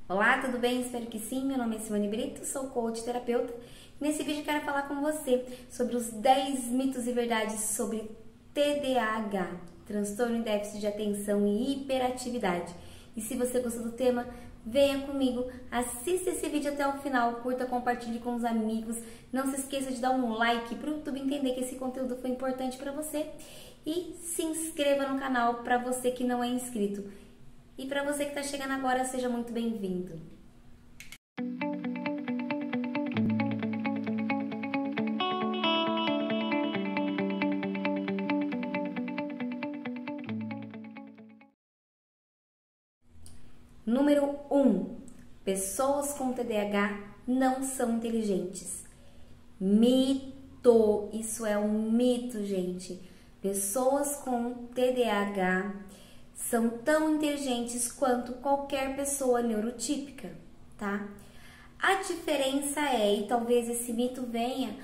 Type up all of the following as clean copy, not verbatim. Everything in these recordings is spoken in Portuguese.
Olá, tudo bem? Espero que sim. Meu nome é Simone Brito, sou coach terapeuta. Nesse vídeo eu quero falar com você sobre os 10 mitos e verdades sobre TDAH, transtorno e déficit de atenção e hiperatividade. E se você gostou do tema, venha comigo, assista esse vídeo até o final, curta, compartilhe com os amigos. Não se esqueça de dar um like para o YouTube entender que esse conteúdo foi importante para você. E se inscreva no canal para você que não é inscrito. E para você que está chegando agora, seja muito bem-vindo. Número 1. Pessoas com TDAH não são inteligentes. Mito! Isso é um mito, gente. Pessoas com TDAH são tão inteligentes quanto qualquer pessoa neurotípica, tá? A diferença é, e talvez esse mito venha,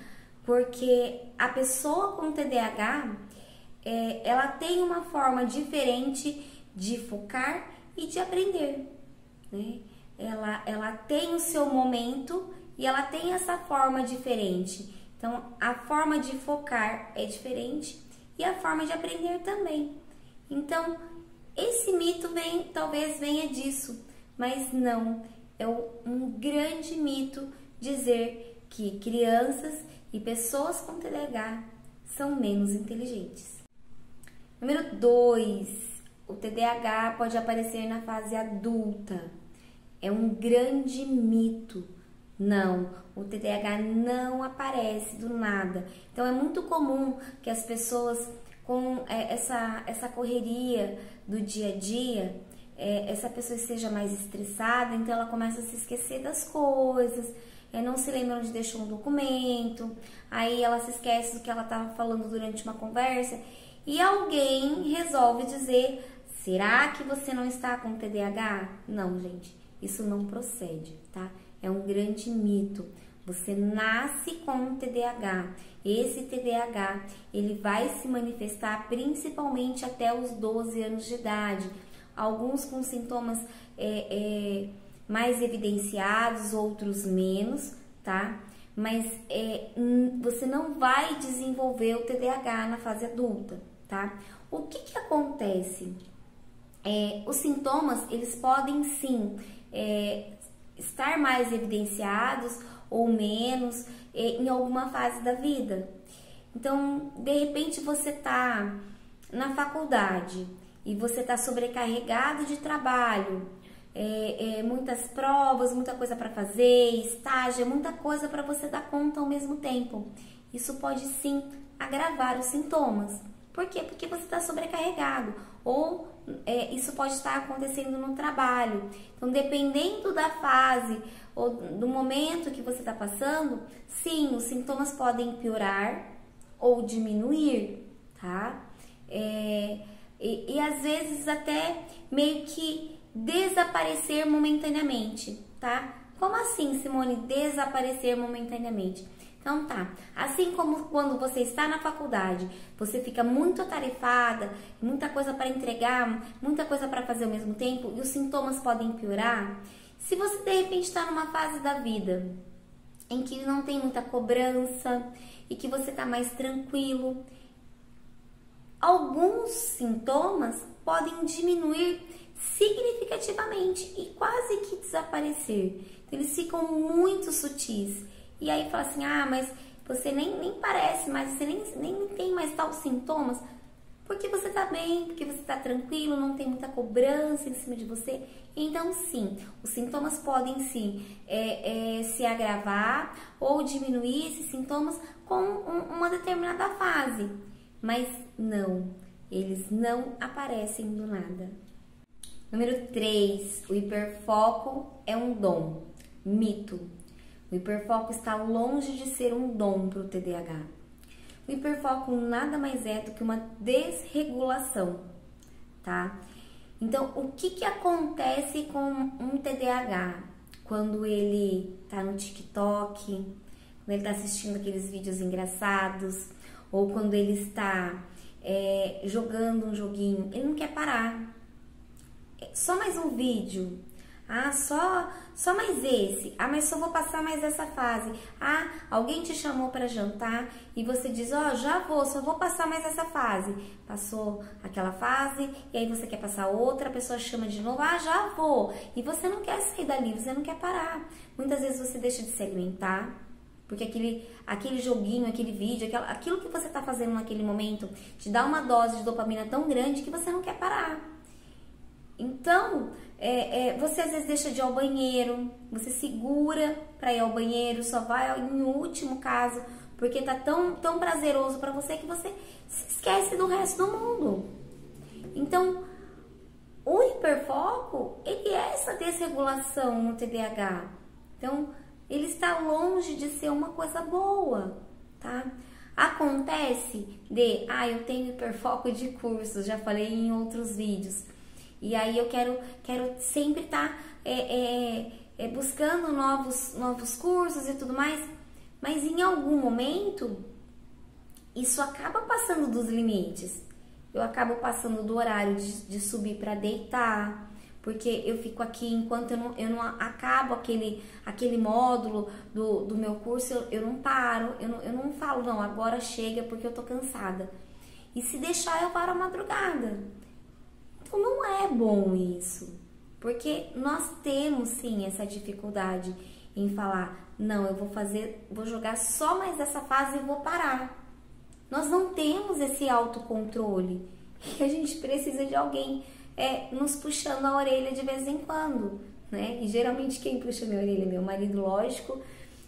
porque a pessoa com TDAH, ela tem uma forma diferente de focar e de aprender, né? Ela tem o seu momento e ela tem essa forma diferente. Então, a forma de focar é diferente e a forma de aprender também. Então, esse mito talvez venha disso, mas não, é um grande mito dizer que crianças e pessoas com TDAH são menos inteligentes. Número 2, o TDAH pode aparecer na fase adulta. É um grande mito. Não, o TDAH não aparece do nada. Então é muito comum que as pessoas com essa correria do dia a dia, essa pessoa esteja mais estressada, então ela começa a se esquecer das coisas, não se lembra onde deixou um documento, aí ela se esquece do que ela estava falando durante uma conversa e alguém resolve dizer: será que você não está com TDAH? Não, gente, isso não procede, tá? É um grande mito. Você nasce com TDAH. Esse TDAH, ele vai se manifestar principalmente até os 12 anos de idade. Alguns com sintomas mais evidenciados, outros menos, tá? Mas você não vai desenvolver o TDAH na fase adulta, tá? O que acontece? Os sintomas, eles podem sim estar mais evidenciados ou menos em alguma fase da vida. Então, de repente você tá na faculdade e você tá sobrecarregado de trabalho, muitas provas, muita coisa para fazer, estágio, muita coisa para você dar conta ao mesmo tempo. Isso pode sim agravar os sintomas. Por quê? Porque você está sobrecarregado. Ou isso pode estar acontecendo no trabalho. Então, dependendo da fase ou do momento que você está passando, sim, os sintomas podem piorar ou diminuir, tá? E às vezes até meio que desaparecer momentaneamente, tá? Como assim, Simone, desaparecer momentaneamente? Então tá, assim como quando você está na faculdade, você fica muito atarefada, muita coisa para entregar, muita coisa para fazer ao mesmo tempo e os sintomas podem piorar. Se você de repente está numa fase da vida em que não tem muita cobrança e que você está mais tranquilo, alguns sintomas podem diminuir significativamente e quase que desaparecer. Eles ficam muito sutis. E aí fala assim: ah, mas você nem parece mais, você nem tem mais tal sintomas, porque você tá bem, porque você tá tranquilo, não tem muita cobrança em cima de você. Então sim, os sintomas podem sim se agravar ou diminuir esses sintomas com uma determinada fase, mas não, eles não aparecem do nada. Número 3, o hiperfoco é um dom. Mito. O hiperfoco está longe de ser um dom para o TDAH. O hiperfoco nada mais é do que uma desregulação, tá? Então, o que acontece com um TDAH quando ele tá no TikTok, quando ele tá assistindo aqueles vídeos engraçados, ou quando ele está jogando um joguinho? Ele não quer parar. Só mais um vídeo. Ah, só mais esse. Ah, mas só vou passar mais essa fase. Ah, alguém te chamou para jantar e você diz, ó, já vou, só vou passar mais essa fase. Passou aquela fase e aí você quer passar outra, a pessoa chama de novo, ah, já vou. E você não quer sair dali, você não quer parar. Muitas vezes você deixa de se alimentar, porque aquele joguinho, aquele vídeo, aquilo que você tá fazendo naquele momento te dá uma dose de dopamina tão grande que você não quer parar. Então, você às vezes deixa de ir ao banheiro, você segura para ir ao banheiro, só vai em último caso, porque tá tão prazeroso para você que você se esquece do resto do mundo. Então, o hiperfoco, ele é essa desregulação no TDAH. Então, ele está longe de ser uma coisa boa, tá? Acontece eu tenho hiperfoco de cursos, já falei em outros vídeos. E aí eu quero sempre estar buscando novos cursos e tudo mais, mas em algum momento isso acaba passando dos limites. Eu acabo passando do horário de subir para deitar, porque eu fico aqui enquanto eu não acabo aquele módulo do meu curso, eu não paro, eu não falo, não, agora chega porque eu tô cansada. E se deixar eu paro a madrugada. Então não é bom isso, porque nós temos sim essa dificuldade em falar, não, eu vou jogar só mais essa fase e vou parar. Nós não temos esse autocontrole e a gente precisa de alguém nos puxando a orelha de vez em quando, né? E geralmente quem puxa a minha orelha é meu marido, lógico,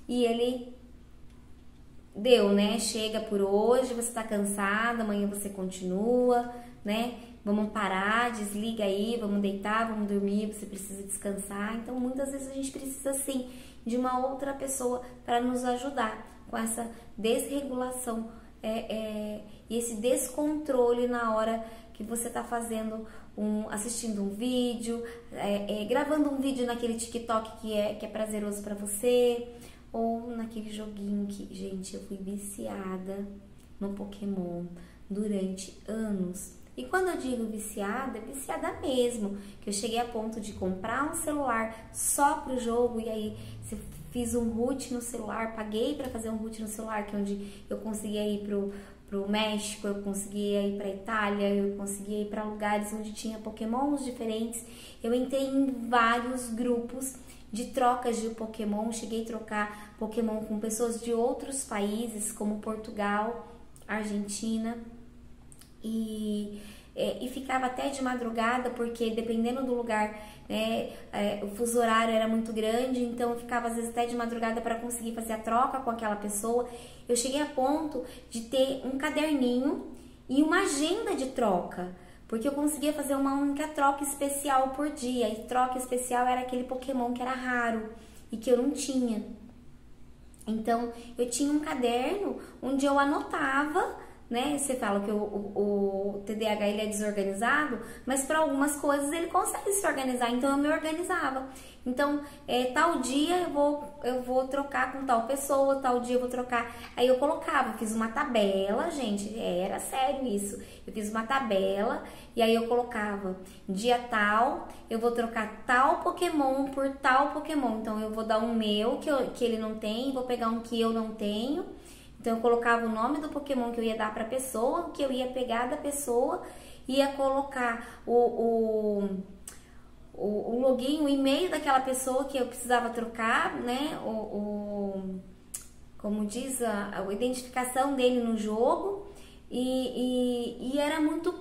e ele deu, né? Chega por hoje, você tá cansada, amanhã você continua, né? Vamos parar, desliga aí, vamos deitar, vamos dormir, você precisa descansar. Então, muitas vezes a gente precisa, sim, de uma outra pessoa para nos ajudar com essa desregulação e esse descontrole na hora que você está assistindo um vídeo, gravando um vídeo naquele TikTok que é prazeroso para você, ou naquele joguinho que, gente, eu fui viciada no Pokémon durante anos. E quando eu digo viciada, é viciada mesmo, que eu cheguei a ponto de comprar um celular só pro jogo, e aí fiz um root no celular, paguei para fazer um root no celular, que é onde eu conseguia ir pro México, eu conseguia ir pra Itália, eu conseguia ir para lugares onde tinha Pokémons diferentes. Eu entrei em vários grupos de trocas de Pokémon, cheguei a trocar Pokémon com pessoas de outros países, como Portugal, Argentina, e ficava até de madrugada, porque dependendo do lugar, o fuso horário era muito grande, então eu ficava às vezes até de madrugada para conseguir fazer a troca com aquela pessoa. Eu cheguei a ponto de ter um caderninho e uma agenda de troca, porque eu conseguia fazer uma única troca especial por dia, e troca especial era aquele Pokémon que era raro e que eu não tinha. Então eu tinha um caderno onde eu anotava, né? Você fala que o TDAH ele é desorganizado, mas para algumas coisas ele consegue se organizar, então eu me organizava. Então, tal dia eu vou trocar com tal pessoa, tal dia eu vou trocar. Aí eu colocava, fiz uma tabela, gente, era sério isso. Eu fiz uma tabela e aí eu colocava dia tal, eu vou trocar tal Pokémon por tal Pokémon. Então eu vou dar um meu que ele não tem, vou pegar um que eu não tenho. Então eu colocava o nome do Pokémon que eu ia dar para a pessoa, o que eu ia pegar da pessoa, ia colocar o login, o e-mail daquela pessoa que eu precisava trocar, né? Como diz, a identificação dele no jogo. E era muito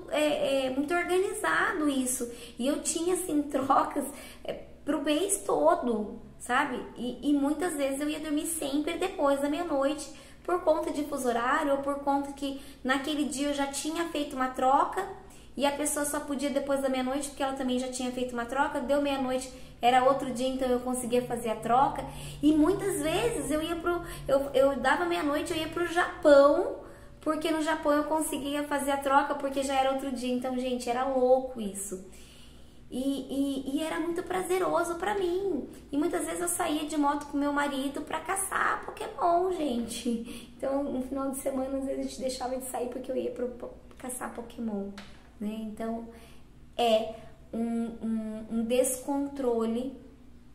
organizado isso. E eu tinha assim trocas pro mês todo, sabe? E muitas vezes eu ia dormir sempre depois da meia-noite, por conta de fuso horário, ou por conta que naquele dia eu já tinha feito uma troca e a pessoa só podia depois da meia-noite, porque ela também já tinha feito uma troca. Deu meia-noite, era outro dia, então eu conseguia fazer a troca. E muitas vezes eu dava meia-noite, eu ia pro Japão, porque no Japão eu conseguia fazer a troca, porque já era outro dia. Então, gente, era louco isso. E era muito prazeroso pra mim. E muitas vezes eu saía de moto com meu marido pra caçar Pokémon, gente. Então, no final de semana, às vezes a gente deixava de sair porque eu ia caçar Pokémon, né? Então, é um descontrole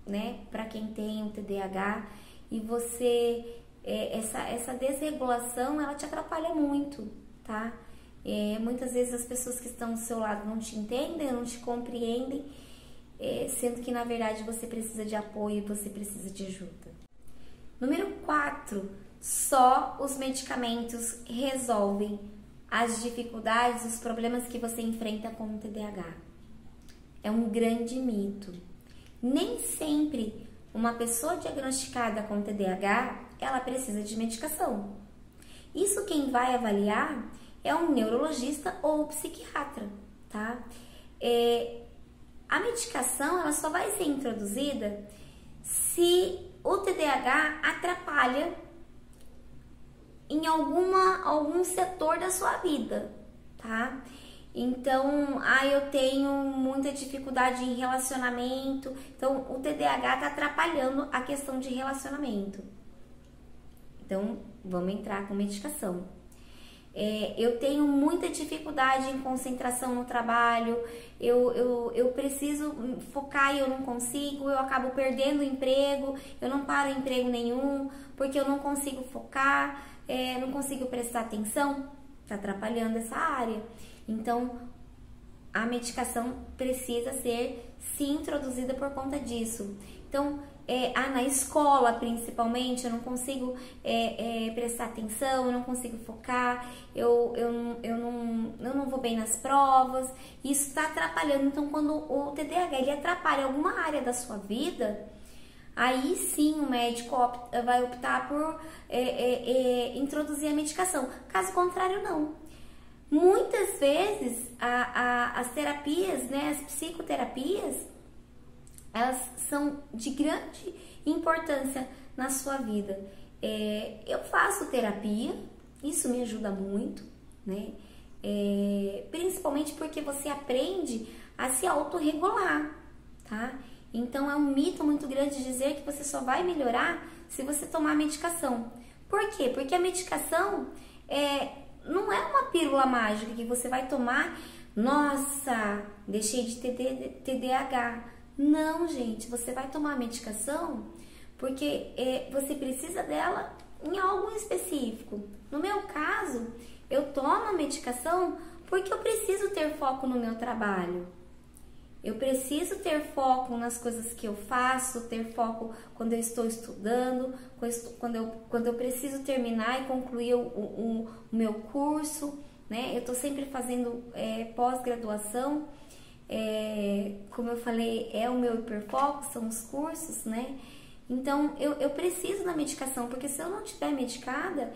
né, para quem tem o TDAH, e você, essa desregulação, ela te atrapalha muito, tá? Muitas vezes as pessoas que estão do seu lado não te entendem, não te compreendem, sendo que na verdade você precisa de apoio, você precisa de ajuda. Número 4, só os medicamentos resolvem as dificuldades, os problemas que você enfrenta com o TDAH. É um grande mito. Nem sempre uma pessoa diagnosticada com TDAH, ela precisa de medicação. Isso quem vai avaliar é um neurologista ou um psiquiatra, tá? A medicação, ela só vai ser introduzida se o TDAH atrapalha em algum setor da sua vida, tá? Então, eu tenho muita dificuldade em relacionamento, então o TDAH tá atrapalhando a questão de relacionamento. Então, vamos entrar com medicação. Eu tenho muita dificuldade em concentração no trabalho, eu preciso focar e eu não consigo, eu acabo perdendo o emprego, eu não paro em emprego nenhum, porque eu não consigo focar, não consigo prestar atenção, tá atrapalhando essa área. Então, a medicação precisa ser, sim, introduzida por conta disso. Então, na escola, principalmente, eu não consigo prestar atenção, eu não consigo focar, eu não vou bem nas provas, isso está atrapalhando. Então, quando o TDAH ele atrapalha alguma área da sua vida, aí sim o médico vai optar por introduzir a medicação. Caso contrário, não. Muitas vezes as terapias, né, as psicoterapias, elas são de grande importância na sua vida. Eu faço terapia, isso me ajuda muito, né? Principalmente porque você aprende a se autorregular, tá? Então é um mito muito grande dizer que você só vai melhorar se você tomar medicação. Por quê? Porque a medicação não é uma pílula mágica que você vai tomar, nossa, deixei de ter TDAH. Não, gente, você vai tomar a medicação porque você precisa dela em algo específico. No meu caso, eu tomo a medicação porque eu preciso ter foco no meu trabalho. Eu preciso ter foco nas coisas que eu faço, ter foco quando eu estou estudando, quando eu preciso terminar e concluir o meu curso, né? Eu estou sempre fazendo pós-graduação, como eu falei, é o meu hiperfoco, são os cursos, né? Então, eu preciso da medicação, porque se eu não estiver medicada,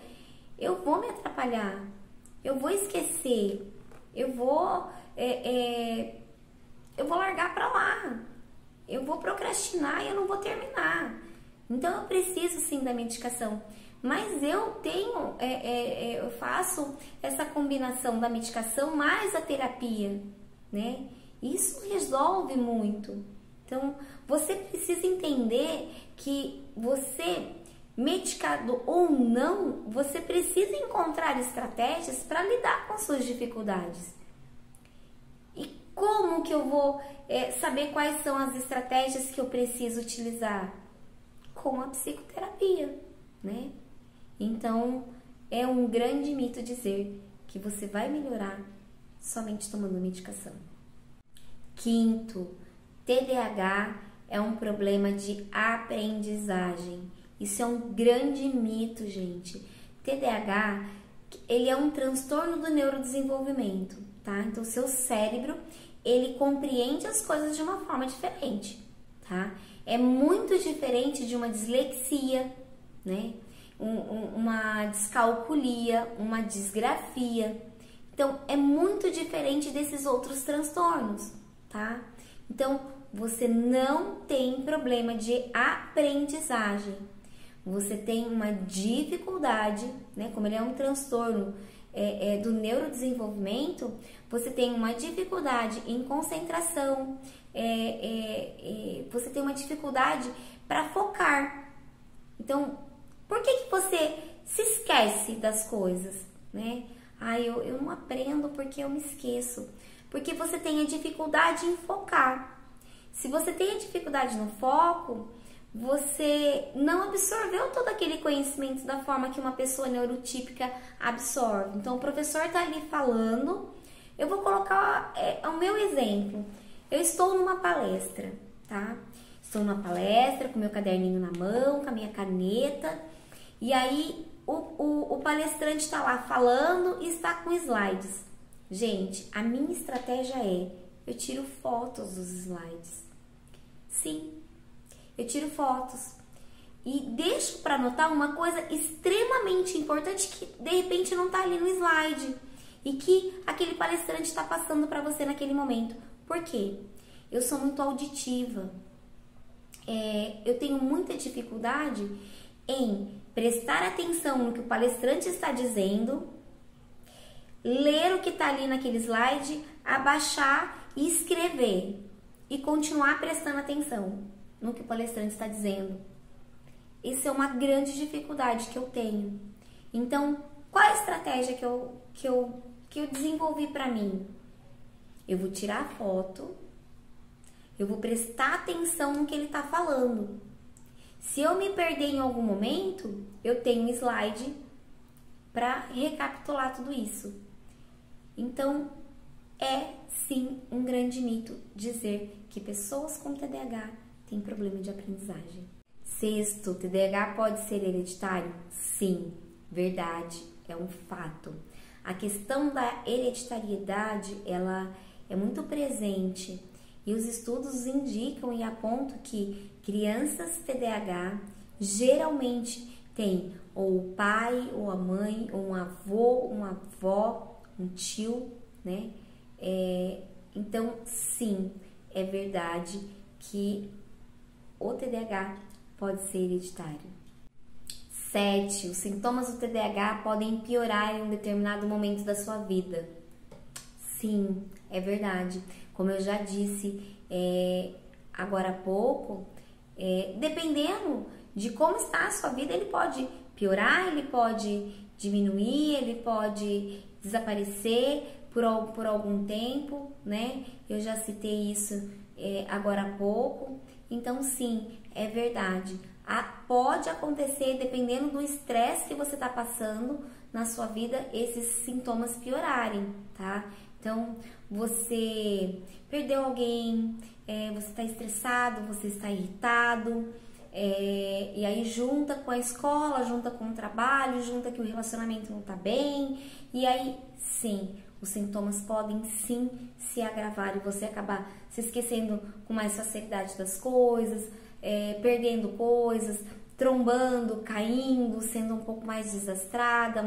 eu vou me atrapalhar, eu vou esquecer, eu vou largar pra lá, eu vou procrastinar e eu não vou terminar. Então eu preciso sim da medicação, mas eu faço essa combinação da medicação mais a terapia, né? Isso resolve muito. Então você precisa entender que você, medicado ou não, você precisa encontrar estratégias para lidar com suas dificuldades. Como que eu vou saber quais são as estratégias que eu preciso utilizar? Com a psicoterapia, né? Então, é um grande mito dizer que você vai melhorar somente tomando medicação. Quinto, TDAH é um problema de aprendizagem. Isso é um grande mito, gente. TDAH, ele é um transtorno do neurodesenvolvimento, tá? Então, seu cérebro, ele compreende as coisas de uma forma diferente, tá? É muito diferente de uma dislexia, né? Uma descalculia, uma disgrafia. Então, é muito diferente desses outros transtornos, tá? Então, você não tem problema de aprendizagem. Você tem uma dificuldade, né? Como ele é um transtorno do neurodesenvolvimento, você tem uma dificuldade em concentração, você tem uma dificuldade para focar. Então, por que você se esquece das coisas, né? Eu não aprendo porque eu me esqueço. Porque você tem a dificuldade em focar. Se você tem dificuldade no foco, você não absorveu todo aquele conhecimento da forma que uma pessoa neurotípica absorve. Então, o professor está ali falando, eu vou colocar o meu exemplo. Eu estou numa palestra, tá? Estou numa palestra com meu caderninho na mão, com a minha caneta, e aí o palestrante está lá falando e está com slides. Gente, a minha estratégia eu tiro fotos dos slides. Sim, eu tiro fotos e deixo para anotar uma coisa extremamente importante que de repente não está ali no slide e que aquele palestrante está passando para você naquele momento. Por quê? Eu sou muito auditiva. Eu tenho muita dificuldade em prestar atenção no que o palestrante está dizendo, ler o que está ali naquele slide, abaixar e escrever e continuar prestando atenção no que o palestrante está dizendo. Isso é uma grande dificuldade que eu tenho. Então, qual a estratégia que eu desenvolvi para mim? Eu vou tirar a foto, eu vou prestar atenção no que ele está falando. Se eu me perder em algum momento, eu tenho um slide para recapitular tudo isso. Então, é sim um grande mito dizer que pessoas com TDAH têm problema de aprendizagem. Sexto, TDAH pode ser hereditário? Sim, verdade, é um fato. A questão da hereditariedade, ela é muito presente e os estudos indicam e apontam que crianças TDAH geralmente têm ou o pai, ou a mãe, ou um avô, uma avó, um tio, né? Então, sim, é verdade que o TDAH pode ser hereditário. 7. Os sintomas do TDAH podem piorar em um determinado momento da sua vida. Sim, é verdade. Como eu já disse agora há pouco, dependendo de como está a sua vida, ele pode piorar, ele pode diminuir, ele pode desaparecer por algum tempo, né? Eu já citei isso agora há pouco. Então, sim, é verdade. Pode acontecer, dependendo do estresse que você está passando na sua vida, esses sintomas piorarem, tá? Então, você perdeu alguém, você está estressado, você está irritado, e aí junta com a escola, junta com o trabalho, junta que o relacionamento não está bem, e aí, sim, os sintomas podem sim se agravar e você acabar se esquecendo com mais facilidade das coisas, perdendo coisas, trombando, caindo, sendo um pouco mais desastrada,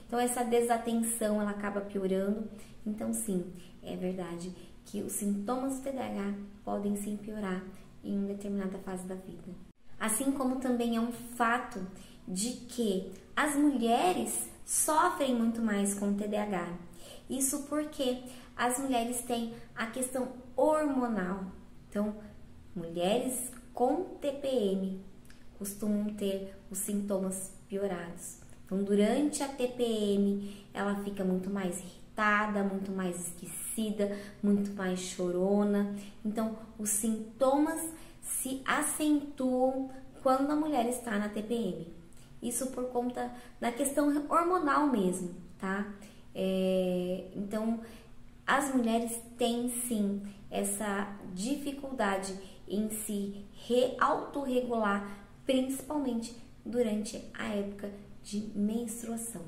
então essa desatenção ela acaba piorando. Então sim, é verdade que os sintomas do TDAH podem sim piorar em uma determinada fase da vida. Assim como também é um fato de que as mulheres sofrem muito mais com o TDAH. Isso porque as mulheres têm a questão hormonal. Então, mulheres com TPM costumam ter os sintomas piorados. Então, durante a TPM, ela fica muito mais irritada, muito mais esquecida, muito mais chorona. Então, os sintomas se acentuam quando a mulher está na TPM. Isso por conta da questão hormonal mesmo, tá? Então, as mulheres têm sim essa dificuldade em se autorregular, principalmente durante a época de menstruação.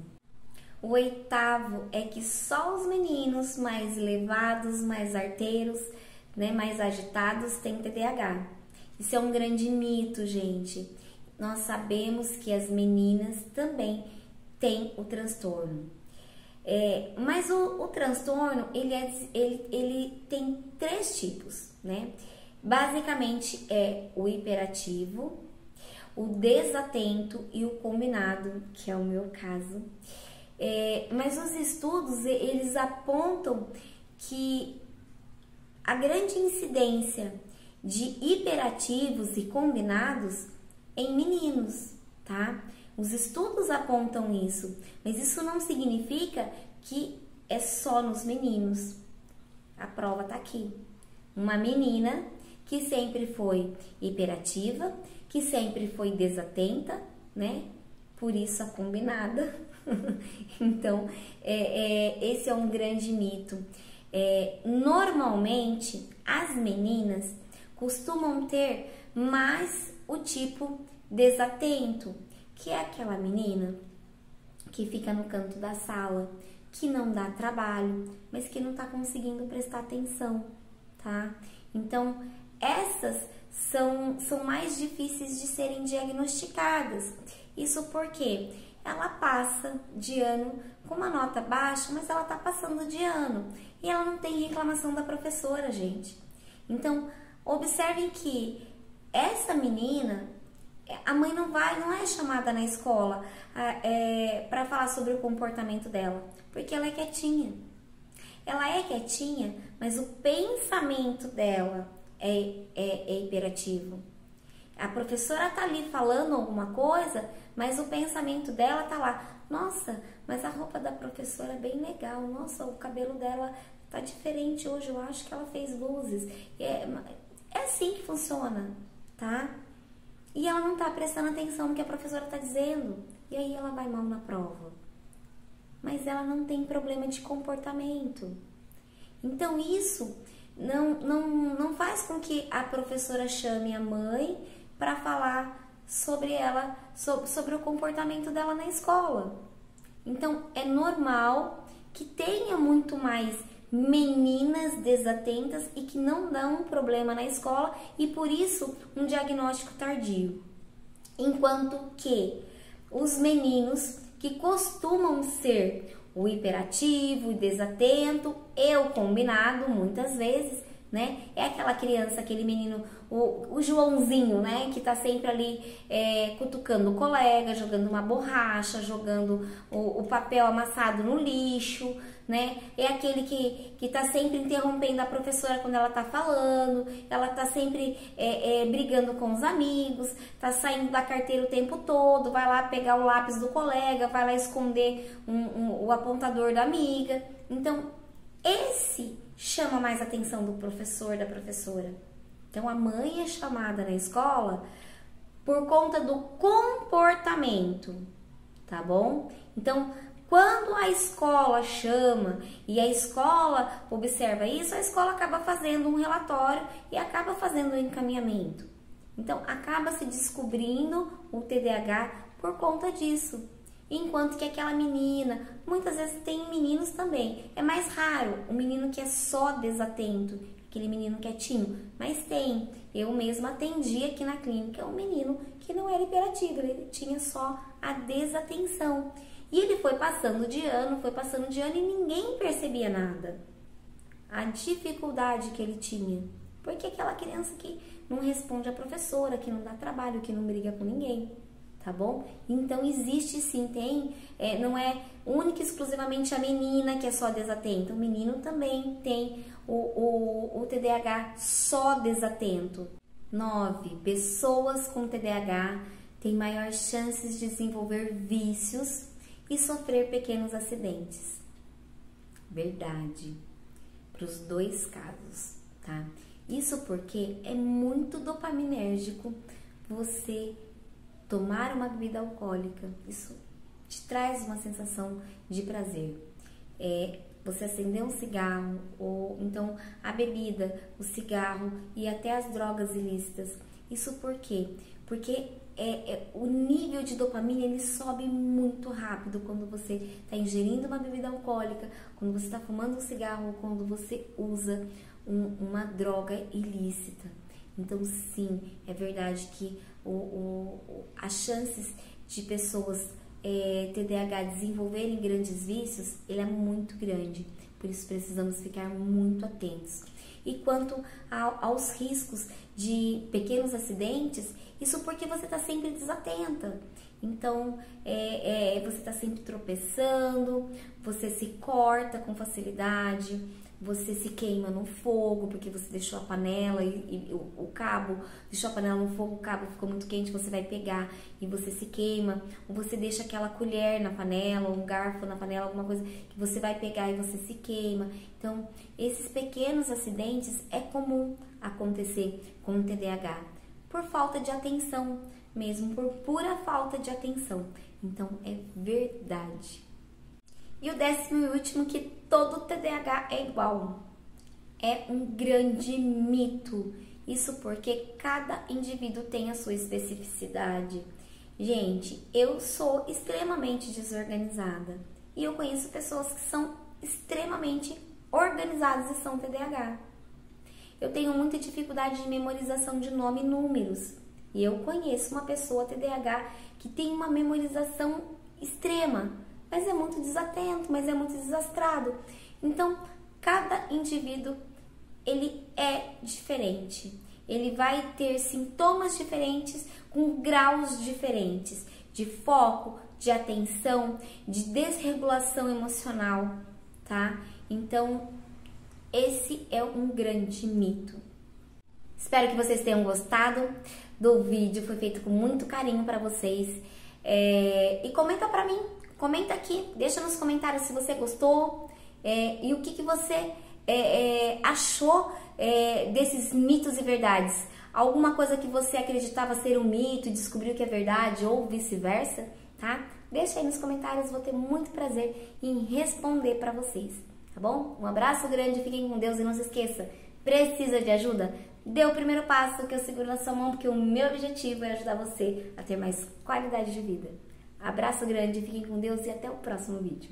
O 8º é que só os meninos mais levados, mais arteiros, né, mais agitados têm TDAH. Isso é um grande mito, gente. Nós sabemos que as meninas também têm o transtorno. Mas o transtorno, ele tem 3 tipos, né? Basicamente é o hiperativo, o desatento e o combinado, que é o meu caso. Mas os estudos, eles apontam que a grande incidência de hiperativos e combinados em meninos, tá? Os estudos apontam isso, mas isso não significa que é só nos meninos. A prova tá aqui. Uma menina que sempre foi hiperativa, que sempre foi desatenta, né? Por isso a combinada. Então, esse é um grande mito. Normalmente, as meninas costumam ter mais o tipo desatento, que é aquela menina que fica no canto da sala, que não dá trabalho, mas que não está conseguindo prestar atenção, tá? Então, essas são mais difíceis de serem diagnosticadas. Isso porque ela passa de ano com uma nota baixa, mas ela tá passando de ano e ela não tem reclamação da professora, gente. Então, observem que essa menina, a mãe não é chamada na escola para falar sobre o comportamento dela, porque ela é quietinha. Ela é quietinha, mas o pensamento dela é hiperativo. A professora tá ali falando alguma coisa, mas o pensamento dela tá lá. Nossa, mas a roupa da professora é bem legal. Nossa, o cabelo dela tá diferente hoje. Eu acho que ela fez luzes. É assim que funciona, tá? E ela não tá prestando atenção no que a professora tá dizendo. E aí ela vai mal na prova. Mas ela não tem problema de comportamento. Então isso não faz com que a professora chame a mãe para falar sobre ela, sobre o comportamento dela na escola. Então, é normal que tenha muito mais meninas desatentas e que não dão problema na escola e por isso um diagnóstico tardio. Enquanto que os meninos que costumam ser o hiperativo, o desatento e o combinado, muitas vezes, né? É aquela criança, aquele menino, o Joãozinho, né? Que tá sempre ali cutucando o colega, jogando uma borracha, jogando o papel amassado no lixo, né? É aquele que tá sempre interrompendo a professora quando ela tá falando, ela tá sempre brigando com os amigos, tá saindo da carteira o tempo todo, vai lá pegar o lápis do colega, vai lá esconder o apontador da amiga. Então, esse chama mais a atenção do professor, da professora. Então, a mãe é chamada na escola por conta do comportamento, tá bom? Então, quando a escola chama e a escola observa isso, a escola acaba fazendo um relatório e acaba fazendo um encaminhamento. Então, acaba se descobrindo o TDAH por conta disso. Enquanto que aquela menina, muitas vezes tem meninos também, é mais raro o menino que é só desatento, aquele menino quietinho, mas tem. Eu mesma atendi aqui na clínica um menino que não era hiperativo, ele tinha só a desatenção. E ele foi passando de ano e ninguém percebia nada. A dificuldade que ele tinha. Porque aquela criança que não responde à professora, que não dá trabalho, que não briga com ninguém. Tá bom? Então, existe sim, não é única e exclusivamente a menina que é só desatenta. O menino também tem o TDAH só desatento. 9. Pessoas com TDAH têm maiores chances de desenvolver vícios e sofrer pequenos acidentes. Verdade. Para os dois casos, tá? Isso porque é muito dopaminérgico você tomar uma bebida alcoólica. Isso te traz uma sensação de prazer. Você acender um cigarro, ou então a bebida, o cigarro e até as drogas ilícitas. Isso por quê? Porque o nível de dopamina ele sobe muito rápido quando você está ingerindo uma bebida alcoólica, quando você está fumando um cigarro, ou quando você usa uma droga ilícita. Então, sim, é verdade que as chances de pessoas TDAH desenvolverem grandes vícios, ele é muito grande. Por isso, precisamos ficar muito atentos. E quanto aos riscos de pequenos acidentes, isso porque você está sempre desatenta. Então, você está sempre tropeçando, você se corta com facilidade, você se queima no fogo porque você deixou a panela e o cabo, deixou a panela no fogo, o cabo ficou muito quente, você vai pegar e você se queima, ou você deixa aquela colher na panela, ou um garfo na panela, alguma coisa que você vai pegar e você se queima. Então, esses pequenos acidentes é comum acontecer com o TDAH? Por falta de atenção, mesmo por pura falta de atenção. Então é verdade. E o 10º e último, que todo TDAH é igual. É um grande mito. Isso porque cada indivíduo tem a sua especificidade. Gente, eu sou extremamente desorganizada e eu conheço pessoas que são extremamente organizadas e são TDAH. Eu tenho muita dificuldade de memorização de nome e números. E eu conheço uma pessoa TDAH que tem uma memorização extrema, mas é muito desatento, mas é muito desastrado. Então, cada indivíduo, ele é diferente. Ele vai ter sintomas diferentes, com graus diferentes de foco, de atenção, de desregulação emocional, tá? Então, esse é um grande mito. Espero que vocês tenham gostado do vídeo, foi feito com muito carinho para vocês. E comenta pra mim, comenta aqui, deixa nos comentários se você gostou e o que você achou desses mitos e verdades. Alguma coisa que você acreditava ser um mito e descobriu que é verdade ou vice-versa, tá? Deixa aí nos comentários, vou ter muito prazer em responder para vocês, tá bom? Um abraço grande, fiquem com Deus e não se esqueça, precisa de ajuda? Dê o primeiro passo que eu seguro na sua mão, porque o meu objetivo é ajudar você a ter mais qualidade de vida. Abraço grande, fiquem com Deus e até o próximo vídeo.